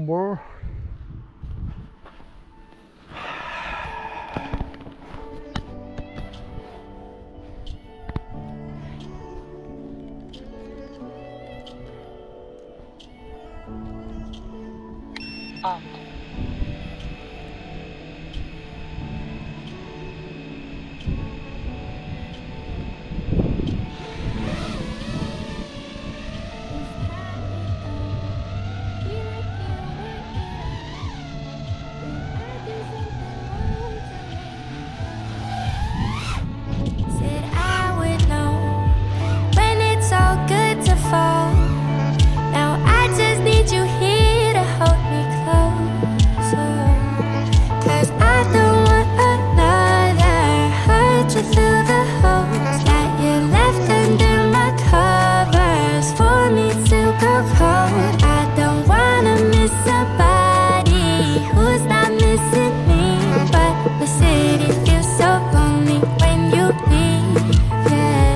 more. Off. Said I would know when it's all good to fall. Now I just need you here to hold me closer. 'Cause I don't want another hurt to fill the holes that you left under my covers for me to go cold. I don't wanna miss somebody who's not missing me, but the city feels so lonely when you leave. Yeah,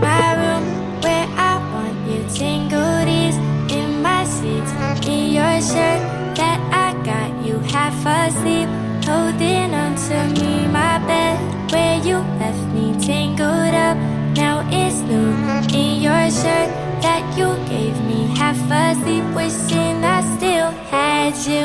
my room where I want you tangled is in my sheets, in your shirt that I got you half asleep, holding on to me. My bed where you left me tangled up, now it's new, in your shirt that you gave me half asleep, wishing I still had you.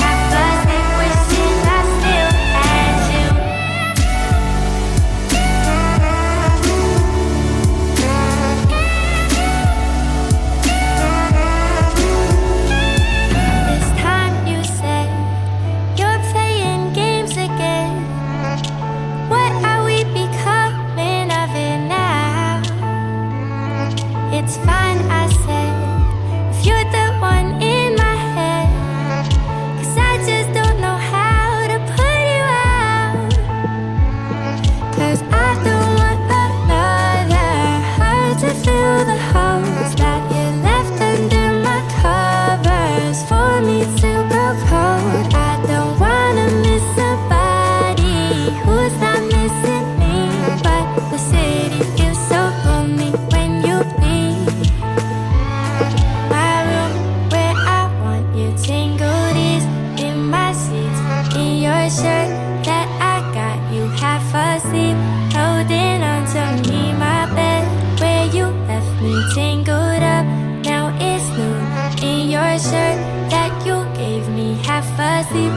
Half asleep, wishing I still had you. This time you said you're playing games again. What are we becoming of it now? It's fine, I said, if you're the one in my head, 'cause I just don't know how to put you out. 'Cause I don't want another hurt to fill the holes that you left under my covers for me to go cold. I don't wanna miss somebody who's not missing me, but the city feels so lonely when you leave. My room where I want you tangled is in my sheets, in your shirt that I got you half asleep, holding on to me. My bed where you left me tangled up, now it's new, in your shirt that you gave me half asleep.